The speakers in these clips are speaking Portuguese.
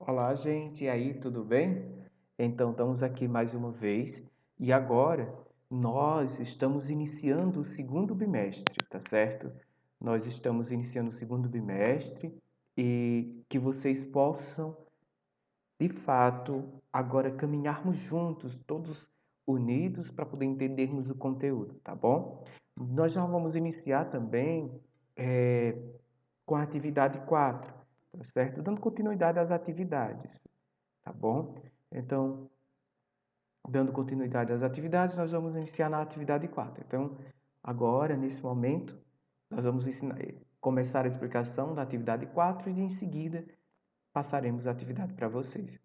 Olá, gente. E aí, tudo bem? Então, estamos aqui mais uma vez e agora nós estamos iniciando o segundo bimestre, tá certo? Nós estamos iniciando o segundo bimestre e que vocês possam, de fato, agora caminharmos juntos, todos unidos para poder entendermos o conteúdo, tá bom? Nós já vamos iniciar também eh, com a atividade 4, tá certo? Dando continuidade às atividades. Tá bom? Então, dando continuidade às atividades, nós vamos iniciar na atividade 4. Então, agora, nesse momento, nós vamos começar a explicação da atividade 4 e, em seguida, passaremos a atividade para vocês.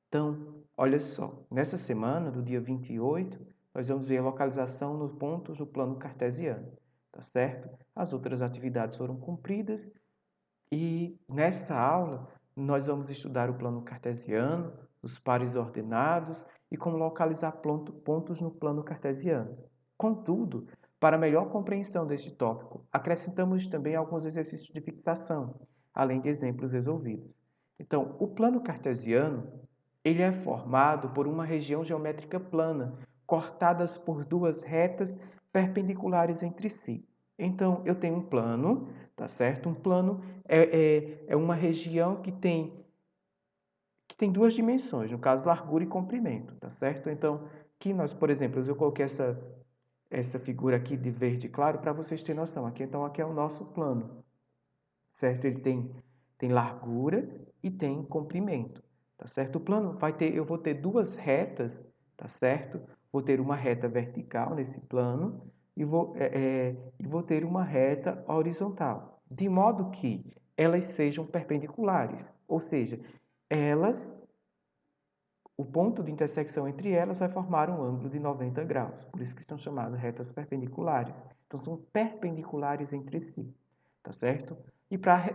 Então, olha só, nessa semana, do dia 28, nós vamos ver a localização nos pontos do plano cartesiano, tá certo? As outras atividades foram cumpridas e nessa aula nós vamos estudar o plano cartesiano, os pares ordenados e como localizar pontos no plano cartesiano. Contudo, para melhor compreensão deste tópico, acrescentamos também alguns exercícios de fixação, além de exemplos resolvidos. Então, o plano cartesiano, ele é formado por uma região geométrica plana, cortadas por duas retas perpendiculares entre si. Então, eu tenho um plano, tá certo? Um plano é uma região que tem duas dimensões, no caso, largura e comprimento, tá certo? Então, aqui nós, por exemplo, eu coloquei essa figura aqui de verde claro para vocês terem noção. Aqui é o nosso plano, certo? Ele tem largura e tem comprimento, tá certo? O plano eu vou ter duas retas, tá certo? Vou ter uma reta vertical nesse plano e vou ter uma reta horizontal, de modo que elas sejam perpendiculares, ou seja, elas, o ponto de intersecção entre elas vai formar um ângulo de 90 graus, por isso que estão chamadas retas perpendiculares. Então, são perpendiculares entre si, tá certo? E para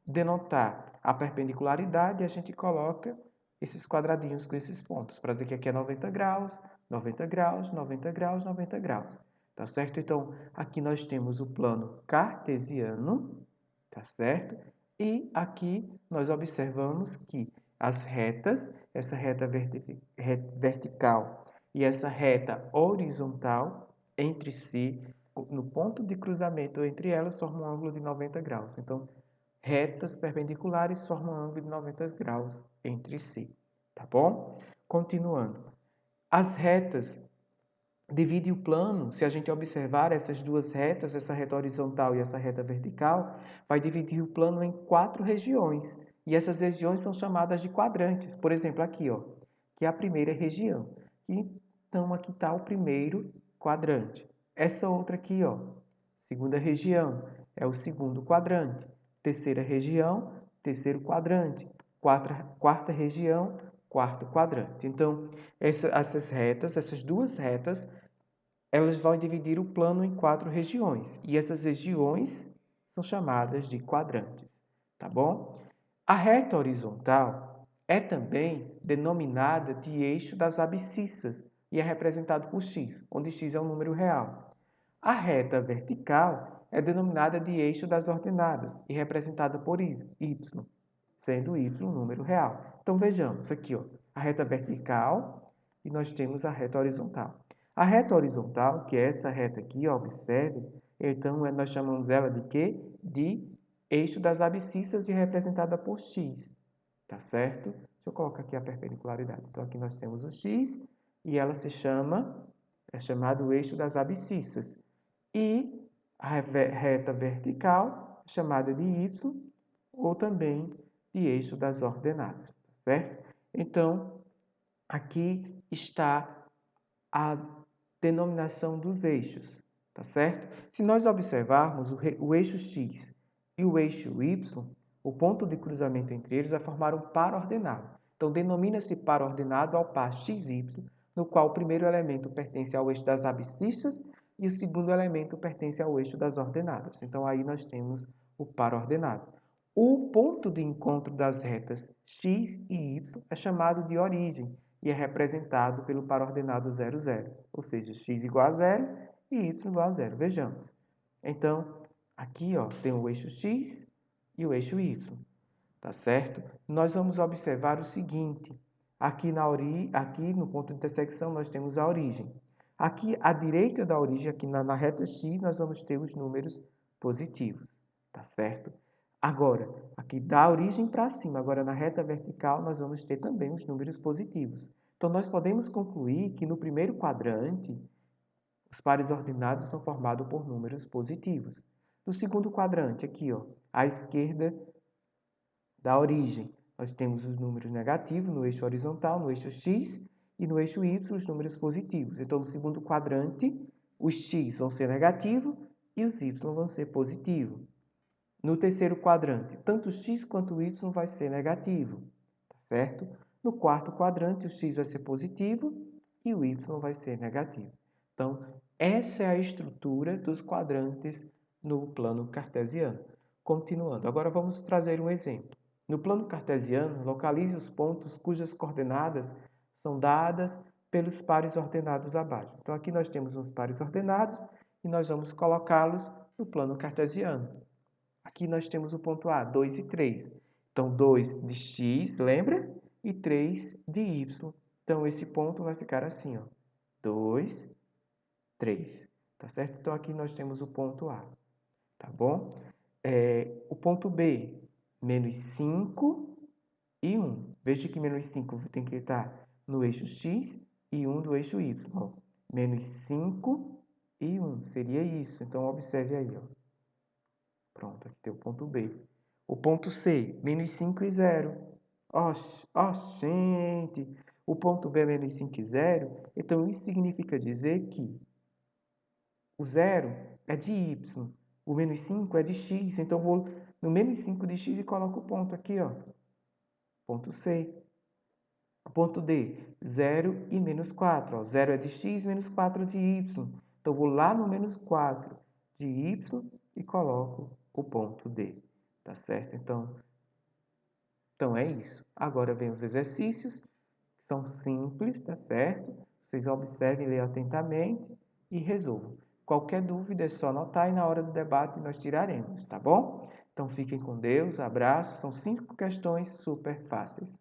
denotar a perpendicularidade, a gente coloca esses quadradinhos com esses pontos, para dizer que aqui é 90 graus, 90 graus, 90 graus, 90 graus, tá certo? Então, aqui nós temos o plano cartesiano, tá certo? E aqui nós observamos que as retas, essa reta vertical e essa reta horizontal, entre si, no ponto de cruzamento entre elas, formam um ângulo de 90 graus. Então, retas perpendiculares formam um ângulo de 90 graus entre si. Tá bom? Continuando. As retas dividem o plano, se a gente observar essas duas retas, essa reta horizontal e essa reta vertical, vai dividir o plano em 4 regiões. E essas regiões são chamadas de quadrantes. Por exemplo, aqui, ó, que é a primeira região. Então, aqui está o primeiro quadrante. Essa outra aqui, ó, segunda região, é o segundo quadrante. Terceira região, terceiro quadrante. Quarta região, quarto quadrante. Então, essas duas retas, elas vão dividir o plano em 4 regiões. E essas regiões são chamadas de quadrantes. Tá bom? A reta horizontal é também denominada de eixo das abscissas e é representado por x, onde x é um número real. A reta vertical é denominada de eixo das ordenadas e representada por y, sendo y um número real. Então vejamos aqui, ó, a reta vertical e nós temos a reta horizontal. A reta horizontal, que é essa reta aqui, ó, observe, então nós chamamos ela de quê? De eixo das abscissas e representada por x, tá certo? Deixa eu colocar aqui a perpendicularidade. Então aqui nós temos o x e ela é chamado o eixo das abscissas. E a reta vertical, chamada de y, ou também de eixo das ordenadas, certo? Então, aqui está a denominação dos eixos, tá certo? Se nós observarmos o eixo x e o eixo y, o ponto de cruzamento entre eles vai formar um par ordenado. Então, denomina-se par ordenado ao par xy, no qual o primeiro elemento pertence ao eixo das abscissas e o segundo elemento pertence ao eixo das ordenadas. Então, aí nós temos o par ordenado. O ponto de encontro das retas x e y é chamado de origem e é representado pelo par ordenado 0, 0, ou seja, x igual a 0 e y igual a 0. Vejamos. Então, aqui ó, tem o eixo x e o eixo y. tá certo? Nós vamos observar o seguinte, aqui no ponto de intersecção nós temos a origem. Aqui à direita da origem, aqui na reta X, nós vamos ter os números positivos, tá certo? Agora, aqui da origem para cima, agora na reta vertical, nós vamos ter também os números positivos. Então, nós podemos concluir que no primeiro quadrante, os pares ordenados são formados por números positivos. No segundo quadrante, aqui, ó, à esquerda da origem, nós temos os números negativos no eixo horizontal, no eixo X, e no eixo Y, os números positivos. Então, no segundo quadrante, os X vão ser negativos e os Y vão ser positivos. No terceiro quadrante, tanto o X quanto o Y vai ser negativo, tá certo? No quarto quadrante, o X vai ser positivo e o Y vai ser negativo. Então, essa é a estrutura dos quadrantes no plano cartesiano. Continuando, agora vamos trazer um exemplo. No plano cartesiano, localize os pontos cujas coordenadas são dadas pelos pares ordenados abaixo. Então, aqui nós temos uns pares ordenados e nós vamos colocá-los no plano cartesiano. Aqui nós temos o ponto A, 2 e 3. Então, 2 de x, lembra? E 3 de y. Então, esse ponto vai ficar assim, ó. 2, 3. Tá certo? Então, aqui nós temos o ponto A. Tá bom? O ponto B, menos 5 e 1. Veja que menos 5 tem que estar no eixo x e 1 do eixo y. Ó. Menos 5 e 1. Seria isso. Então, observe aí, ó. Pronto, aqui tem o ponto B. O ponto C, menos 5 e 0. Gente! O ponto B é menos 5 e 0. Então, isso significa dizer que o 0 é de y. O menos 5 é de x. Então, eu vou no menos 5 de x e coloco o ponto aqui, ó. Ponto C. O ponto D, 0 e menos 4. Ó. 0 é de x, menos 4 de y. Então, eu vou lá no menos 4 de y e coloco o ponto D, tá certo? Então é isso. Agora vem os exercícios, que são simples, tá certo? Vocês observem, leiam atentamente e resolvam. Qualquer dúvida é só anotar e na hora do debate nós tiraremos, tá bom? Então fiquem com Deus, abraço. São 5 questões super fáceis.